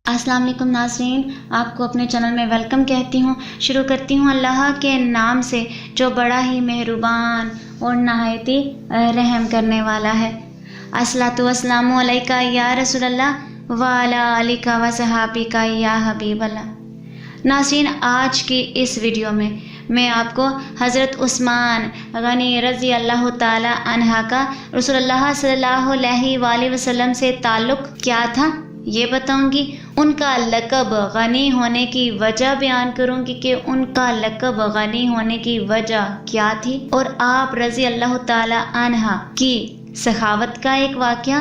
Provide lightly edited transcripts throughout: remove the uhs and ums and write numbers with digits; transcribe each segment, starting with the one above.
السلام علیکم ناظرین، آپ کو اپنے چینل میں ویلکم کہتی ہوں۔ شروع کرتی ہوں اللہ کے نام سے جو بڑا ہی مہربان اور نہایت ہی رحم کرنے والا ہے۔ الصلاۃ والسلام علیکہ یا رسول اللہ وعلی آلک و صحابک یا حبیب اللہ۔ ناظرین، آج کی اس ویڈیو میں آپ کو حضرت عثمان غنی رضی اللہ تعالی عنہ کا رسول اللہ صلی اللہ علیہ وآلہ وسلم سے تعلق کیا تھا یہ بتاؤں گی۔ ان کا لقب غنی ہونے کی وجہ بیان کروں گی کہ ان کا لقب غنی ہونے کی وجہ کیا تھی، اور آپ رضی اللہ تعالی عنہ کی سخاوت کا ایک واقعہ،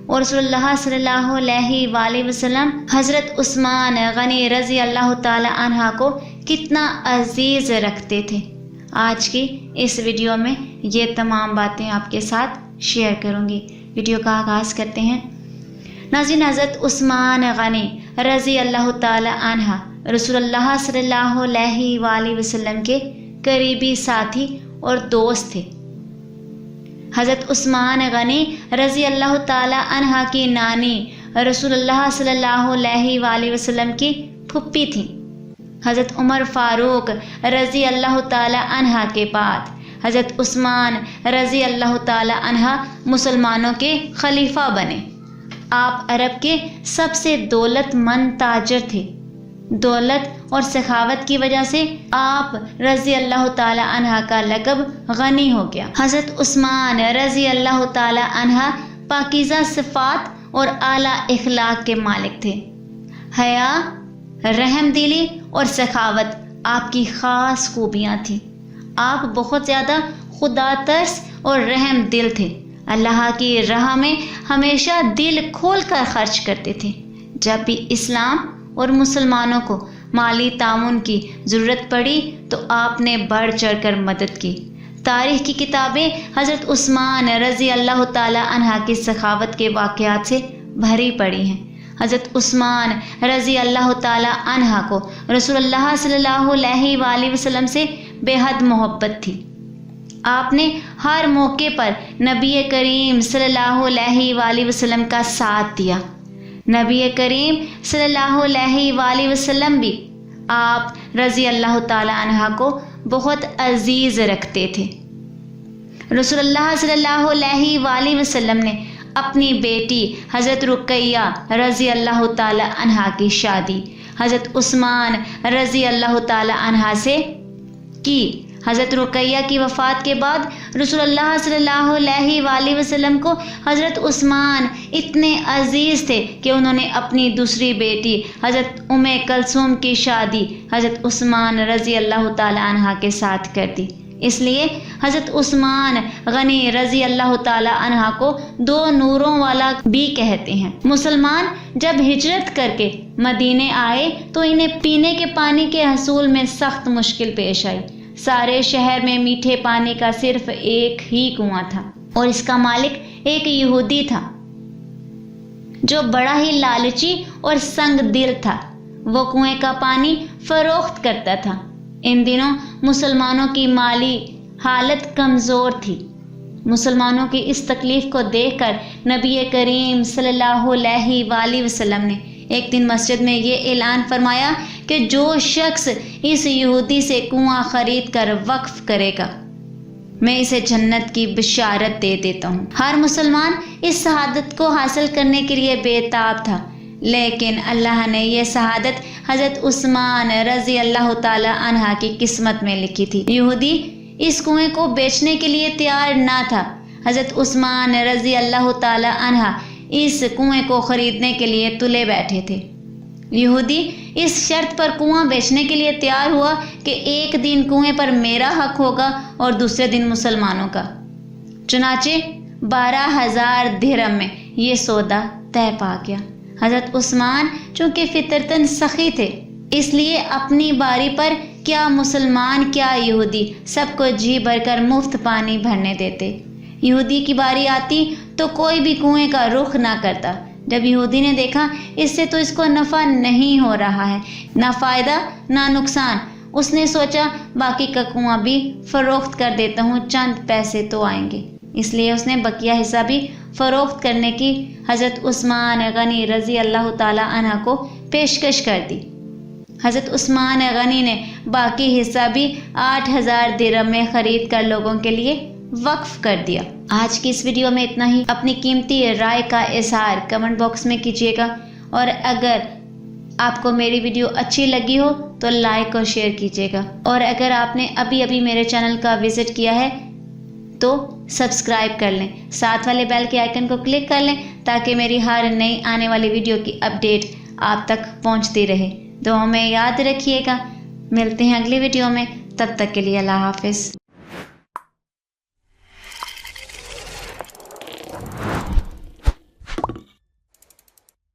اور رسول اللہ صلی اللہ علیہ وآلہ وسلم حضرت عثمان غنی رضی اللہ تعالی عنہ کو کتنا عزیز رکھتے تھے۔ آج کی اس ویڈیو میں یہ تمام باتیں آپ کے ساتھ شیئر کروں گی۔ ویڈیو کا آغاز کرتے ہیں۔ ناظرین، حضرت عثمان غنی رضی اللہ تعالی عنہ رسول اللہ صلی اللہ علیہ وآلہ وسلم کے قریبی ساتھی اور دوست تھے۔ حضرت عثمان غنی رضی اللہ تعالی عنہ کی نانی رسول اللہ صلی اللہ علیہ وآلہ وسلم کی پھپھی تھیں۔ حضرت عمر فاروق رضی اللہ تعالی عنہ کے بعد حضرت عثمان رضی اللہ تعالی عنہ مسلمانوں کے خلیفہ بنے۔ آپ عرب کے سب سے دولت مند تاجر تھے۔ دولت اور سخاوت کی وجہ سے آپ رضی اللہ تعالی عنہ کا لقب غنی ہو گیا۔ حضرت عثمان رضی اللہ تعالی عنہ پاکیزہ صفات اور اعلیٰ اخلاق کے مالک تھے۔ حیا، رحم دلی اور سخاوت آپ کی خاص خوبیاں تھیں۔ آپ بہت زیادہ خدا ترس اور رحم دل تھے۔ اللہ کی راہ میں ہمیشہ دل کھول کر خرچ کرتے تھے۔ جب بھی اسلام اور مسلمانوں کو مالی تعاون کی ضرورت پڑی تو آپ نے بڑھ چڑھ کر مدد کی۔ تاریخ کی کتابیں حضرت عثمان رضی اللہ تعالی عنہ کی سخاوت کے واقعات سے بھری پڑی ہیں۔ حضرت عثمان رضی اللہ تعالی عنہ کو رسول اللہ صلی اللہ علیہ وآلہ وسلم سے بے حد محبت تھی۔ آپ نے ہر موقع پر نبی کریم صلی اللہ علیہ وآلہ وسلم کا ساتھ دیا۔ نبی کریم صلی اللہ علیہ وآلہ وسلم بھی آپ رضی اللہ تعالی عنہ کو بہت عزیز رکھتے تھے۔ رسول اللہ صلی اللہ علیہ وآلہ وسلم نے اپنی بیٹی حضرت رقیہ رضی اللہ تعالی عنہ کی شادی حضرت عثمان رضی اللہ تعالی عنہ سے کی۔ حضرت رقیہ کی وفات کے بعد رسول اللہ صلی اللہ علیہ وآلہ وسلم کو حضرت عثمان اتنے عزیز تھے کہ انہوں نے اپنی دوسری بیٹی حضرت ام کلثوم کی شادی حضرت عثمان رضی اللہ تعالی عنہ کے ساتھ کر دی۔ اس لیے حضرت عثمان غنی رضی اللہ تعالی عنہ کو دو نوروں والا بھی کہتے ہیں۔ مسلمان جب ہجرت کر کے مدینے آئے تو انہیں پینے کے پانی کے حصول میں سخت مشکل پیش آئی۔ سارے شہر میں میٹھے پانی کا صرف ایک ہی کنواں تھا، اور اس کا مالک ایک یہودی تھا جو بڑا ہی لالچی اور سنگ دل تھا۔ وہ کنویں کا پانی فروخت کرتا تھا۔ ان دنوں مسلمانوں کی مالی حالت کمزور تھی۔ مسلمانوں کی اس تکلیف کو دیکھ کر نبی کریم صلی اللہ علیہ وآلہ وسلم نے ایک دن مسجد میں یہ اعلان فرمایا کہ جو شخص اس یہودی سے کنواں خرید کر وقف کرے گا میں اسے جنت کی بشارت دے دیتا ہوں۔ ہر مسلمان اس شہادت کو حاصل کرنے کے لیے بے تاب تھا، لیکن اللہ نے یہ شہادت حضرت عثمان رضی اللہ تعالی عنہ کی قسمت میں لکھی تھی۔ یہودی اس کنویں کو بیچنے کے لیے تیار نہ تھا۔ حضرت عثمان رضی اللہ تعالی عنہ اس کنویں کو خریدنے کے لیے تلے بیٹھے تھے۔ یہودی اس شرط پر کنواں بیچنے کے لیے تیار ہوا کہ ایک دن کنویں پر میرا حق ہوگا اور دوسرے دن مسلمانوں کا۔ چنانچہ 12,000 درہم میں یہ سودا طے پا گیا۔ حضرت عثمان چونکہ فطرتاً سخی تھے، اس لیے اپنی باری پر کیا مسلمان کیا یہودی سب کو جی بھر کر مفت پانی بھرنے دیتے۔ یہودی کی باری آتی تو کوئی بھی کنویں کا رخ نہ کرتا۔ جب یہودی نے دیکھا اس سے تو اس کو نفع نہیں ہو رہا ہے، نہ فائدہ نہ نقصان، اس نے سوچا باقی کا کنواں بھی فروخت کر دیتا ہوں، چند پیسے تو آئیں گے۔ اس لیے اس نے بقیہ حصہ بھی فروخت کرنے کی حضرت عثمان غنی رضی اللہ تعالیٰ عنہ کو پیشکش کر دی۔ حضرت عثمان غنی نے باقی حصہ بھی 8,000 درہم میں خرید کر لوگوں کے لیے وقف کر دیا۔ آج کی اس ویڈیو میں اتنا ہی۔ اپنی قیمتی رائے کا اظہار کمنٹ باکس میں کیجیے گا، اور اگر آپ کو میری ویڈیو اچھی لگی ہو تو لائک اور شیئر کیجیے گا، اور اگر آپ نے ابھی میرے چینل کا وزٹ کیا ہے تو سبسکرائب کر لیں، ساتھ والے بیل کے آئیکن کو کلک کر لیں تاکہ میری ہر نئی آنے والی ویڈیو کی اپڈیٹ آپ تک پہنچتی رہے۔ دعاؤں میں یاد رکھیے گا۔ ملتے ہیں اگلی ویڈیو میں، تب تک کے لیے اللہ حافظ۔